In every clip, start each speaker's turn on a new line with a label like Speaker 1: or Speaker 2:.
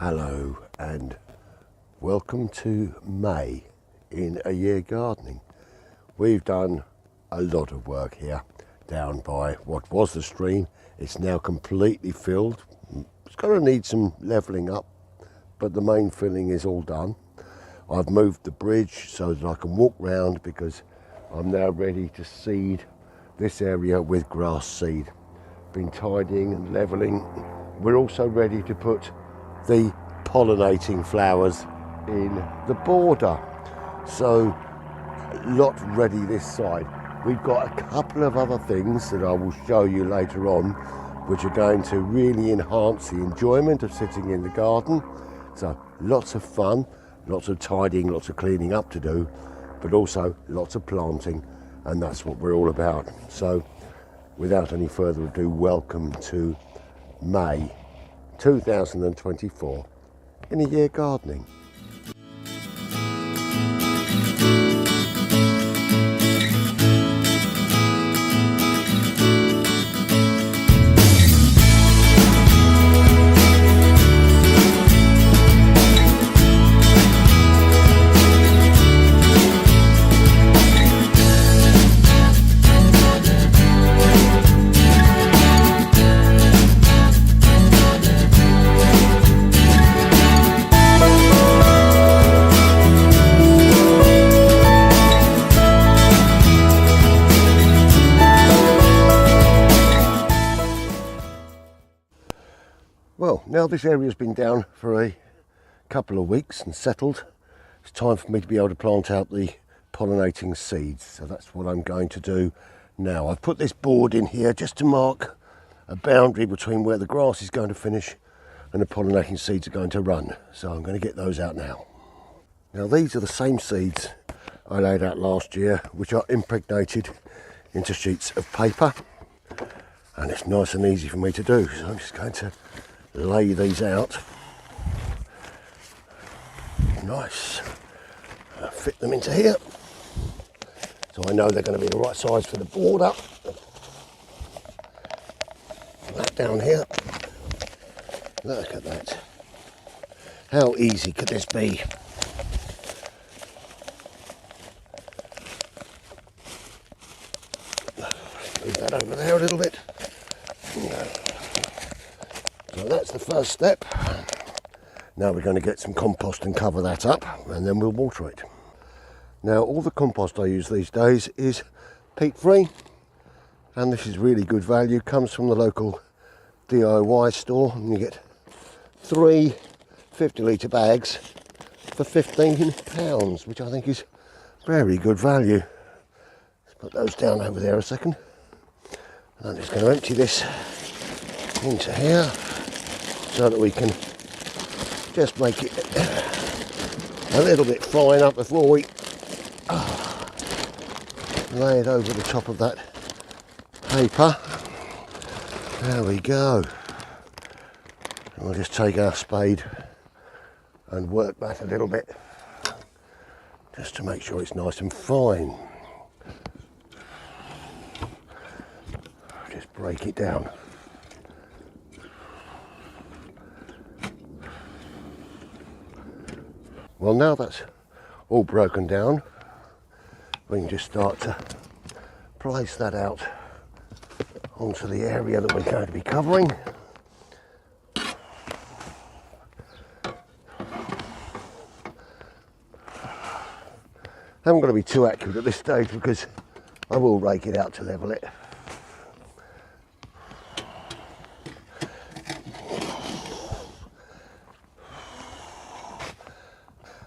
Speaker 1: Hello and welcome to May in A Year Gardening. We've done a lot of work here down by what was the stream. It's now completely filled. It's going to need some levelling up, but the main filling is all done. I've moved the bridge so that I can walk round because I'm now ready to seed this area with grass seed. Been tidying and levelling. We're also ready to put the pollinating flowers in the border. So, lot ready this side. We've got a couple of other things that I will show you later on, which are going to really enhance the enjoyment of sitting in the garden. So, lots of fun, lots of tidying, lots of cleaning up to do, but also lots of planting, and that's what we're all about. So, without any further ado, welcome to May 2024 in A Year Gardening. Well, now this area's been down for a couple of weeks and settled, it's time for me to be able to plant out the pollinating seeds. So that's what I'm going to do now. I've put this board in here just to mark a boundary between where the grass is going to finish and the pollinating seeds are going to run. So I'm going to get those out now. Now these are the same seeds I laid out last year, which are impregnated into sheets of paper. And it's nice and easy for me to do. So I'm just going to lay these out. Nice. Fit them into here. So I know they're going to be the right size for the border. That down here. Look at that. How easy could this be? Move that over there a little bit. So that's the first step. Now we're going to get some compost and cover that up, and then we'll water it. Now all the compost I use these days is peat free, and this is really good value. Comes from the local DIY store, and you get 3 50-litre bags for £15, which I think is very good value. Let's put those down over there a second. I'm just going to empty this into here, so that we can just make it a little bit fine up before we lay it over the top of that paper. There we go. And we'll just take our spade and work that a little bit just to make sure it's nice and fine. Just break it down. Well, now that's all broken down, we can just start to place that out onto the area that we're going to be covering. I haven't got to be too accurate at this stage because I will rake it out to level it.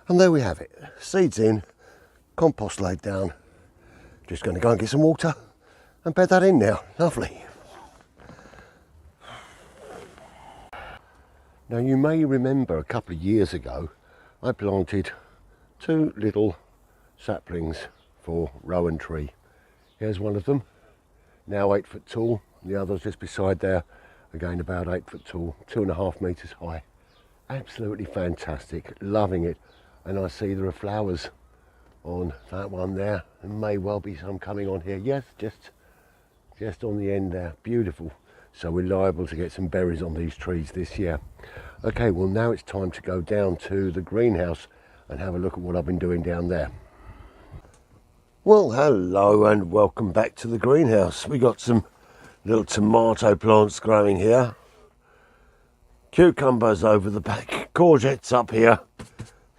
Speaker 1: And there we have it, seeds in, compost laid down. Just going to go and get some water and bed that in now. Lovely. Now you may remember a couple of years ago I planted 2 little saplings for rowan tree. Here's one of them, now 8 foot tall, and the others just beside there, again about 8 foot tall, 2.5 metres high. Absolutely fantastic, loving it. And I see there are flowers on that one there. There may well be some coming on here. Yes, just on the end there. Beautiful. so we're liable to get some berries on these trees this year. Okay, well now it's time to go down to the greenhouse and have a look at what I've been doing down there. Well, hello and welcome back to the greenhouse. We got some little tomato plants growing here, cucumbers over the back, courgettes up here,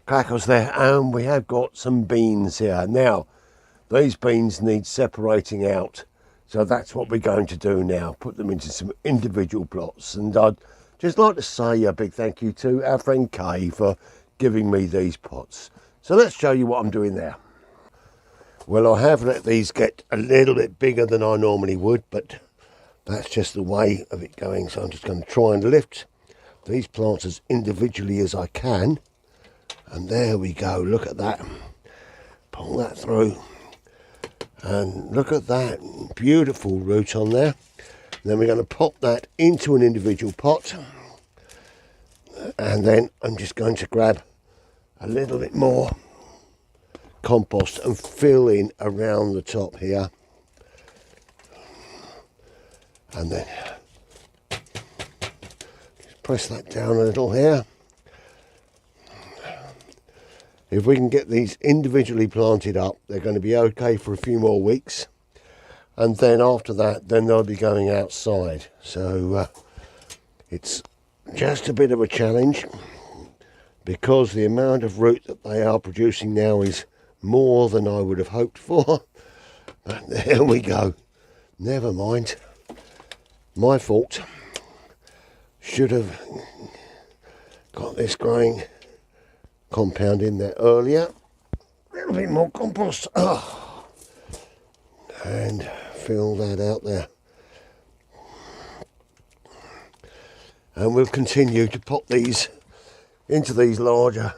Speaker 1: crackers there, and we have got some beans here. Now, these beans need separating out, so that's what we're going to do now, put them into some individual plots. And I'd just like to say a big thank you to our friend Kay for giving me these pots. So let's show you what I'm doing there. Well, I have let these get a little bit bigger than I normally would, but that's just the way of it going. So I'm just going to try and lift these plants as individually as I can. And there we go, look at that. Pull that through. And look at that, beautiful root on there. And then we're going to pop that into an individual pot. And then I'm just going to grab a little bit more compost and fill in around the top here, and then just press that down a little here. If we can get these individually planted up, they're going to be okay for a few more weeks, and then after that then they'll be going outside. So it's just a bit of a challenge because the amount of root that they are producing now is more than I would have hoped for, but there we go. Never mind, my fault. Should have got this growing compound in there earlier. A little bit more compost, and fill that out there. And we'll continue to pop these into these larger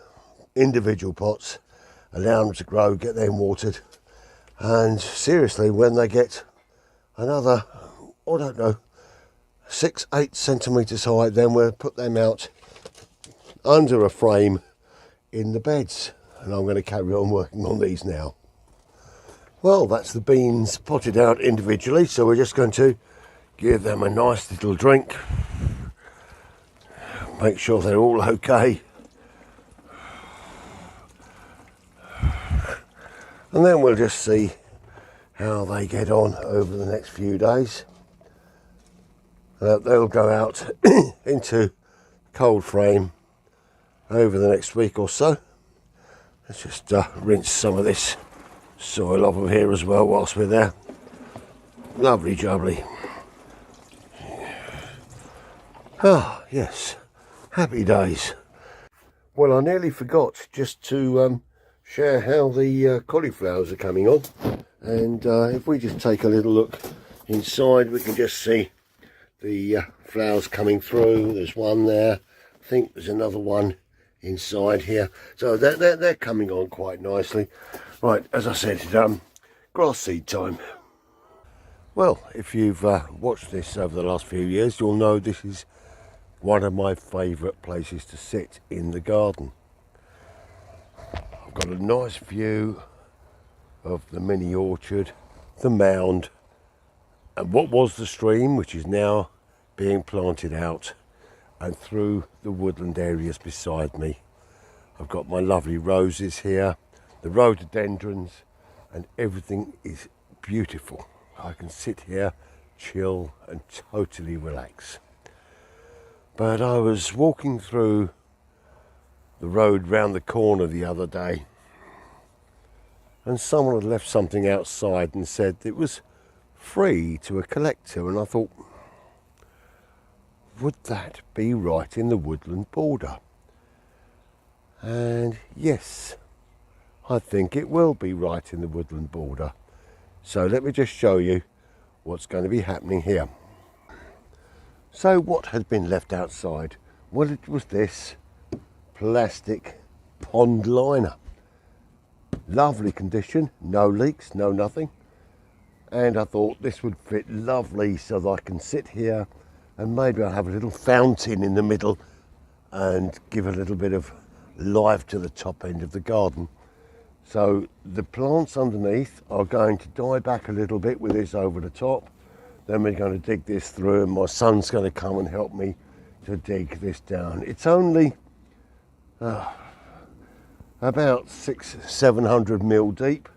Speaker 1: individual pots, allow them to grow, get them watered, and seriously, when they get another, I don't know, 6-8 centimetres high, then we'll put them out under a frame in the beds. And I'm going to carry on working on these now. Well, that's the beans potted out individually, so we're just going to give them a nice little drink, make sure they're all okay. And then we'll just see how they get on over the next few days. They'll go out into cold frame over the next week or so. Let's just rinse some of this soil off of here as well whilst we're there. Lovely jubbly. Ah, yes, happy days. Well, I nearly forgot just to share how the cauliflowers are coming on, and if we just take a little look inside, we can just see the flowers coming through. There's one there, I think there's another one inside here, so they're coming on quite nicely. Right, as I said, grass seed time. Well, if you've watched this over the last few years, you'll know this is one of my favourite places to sit in the garden. Got a nice view of the mini orchard, the mound, and what was the stream, which is now being planted out, and through the woodland areas beside me. I've got my lovely roses here, the rhododendrons, and everything is beautiful. I can sit here, chill, and totally relax. But I was walking through the road round the corner the other day, and someone had left something outside and said it was free to a collector, and I thought, would that be right in the woodland border? And yes, I think it will be right in the woodland border. So let me just show you what's going to be happening here. So what had been left outside? Well, it was this plastic pond liner. Lovely condition, no leaks, no nothing. And I thought this would fit lovely so that I can sit here and maybe I'll have a little fountain in the middle and give a little bit of life to the top end of the garden. So the plants underneath are going to die back a little bit with this over the top. Then we're going to dig this through, and my son's going to come and help me to dig this down. It's only about 600-700 mil deep.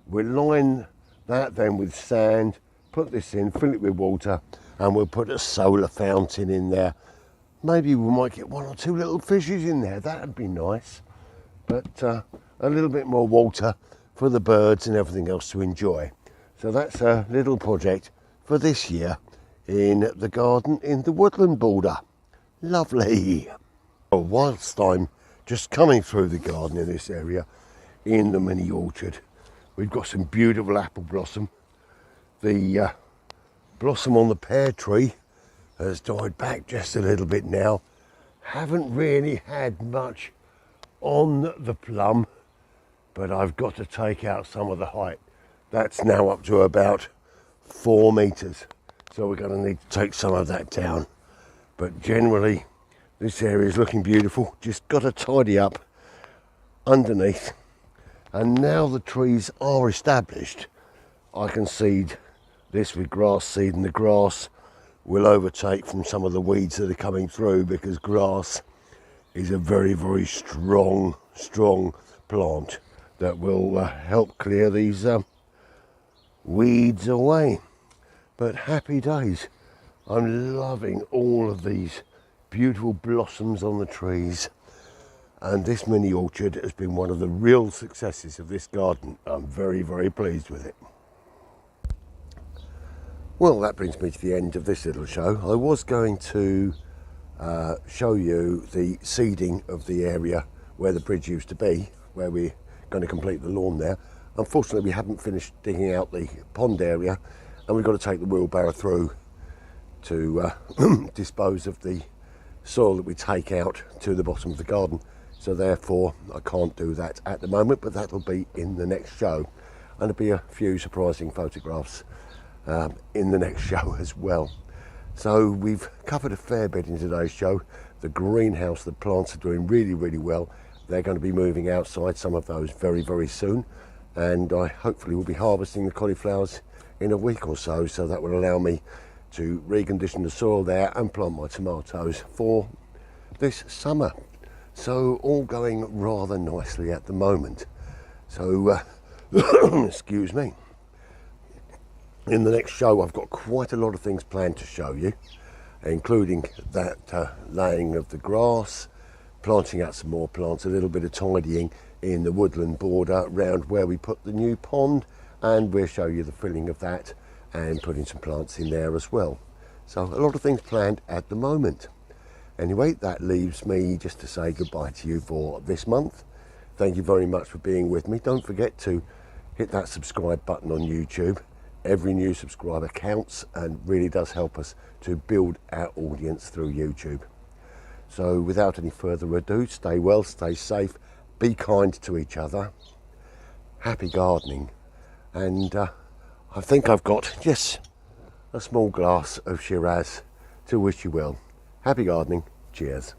Speaker 1: We'll line that then with sand, put this in, fill it with water, and we'll put a solar fountain in there. Maybe we might get 1 or 2 little fishes in there, that'd be nice. But a little bit more water for the birds and everything else to enjoy. So that's a little project for this year in the garden in the woodland border. Lovely. Well, whilst I'm just coming through the garden in this area, in the mini orchard, we've got some beautiful apple blossom. The blossom on the pear tree has died back just a little bit now. Haven't really had much on the plum, but I've got to take out some of the height. That's now up to about 4 meters. So we're going to need to take some of that down. But generally, this area is looking beautiful. Just got to tidy up underneath. And now the trees are established, I can seed this with grass seed, and the grass will overtake from some of the weeds that are coming through, because grass is a very, very strong plant that will help clear these weeds away. But happy days. I'm loving all of these beautiful blossoms on the trees, and this mini orchard has been one of the real successes of this garden. I'm very, very pleased with it. Well, that brings me to the end of this little show. I was going to show you the seeding of the area where the bridge used to be, where we're going to complete the lawn there. Unfortunately, we haven't finished digging out the pond area, and we've got to take the wheelbarrow through to dispose of the soil that we take out to the bottom of the garden. So therefore, I can't do that at the moment, but that'll be in the next show. And there'll be a few surprising photographs in the next show as well. So we've covered a fair bit in today's show. The greenhouse, the plants are doing really, really well. They're going to be moving outside, some of those very, very soon. And I hopefully will be harvesting the cauliflowers in a week or so. So that will allow me to recondition the soil there and plant my tomatoes for this summer. So all going rather nicely at the moment. So, excuse me. In the next show, I've got quite a lot of things planned to show you, including that laying of the grass, planting out some more plants, a little bit of tidying in the woodland border around where we put the new pond, and we'll show you the filling of that and putting some plants in there as well. So a lot of things planned at the moment. Anyway, that leaves me just to say goodbye to you for this month. Thank you very much for being with me. Don't forget to hit that subscribe button on YouTube. Every new subscriber counts and really does help us to build our audience through YouTube. So without any further ado, stay well, stay safe, be kind to each other, happy gardening, and I think I've got just a small glass of Shiraz to wish you well. Happy gardening. Cheers.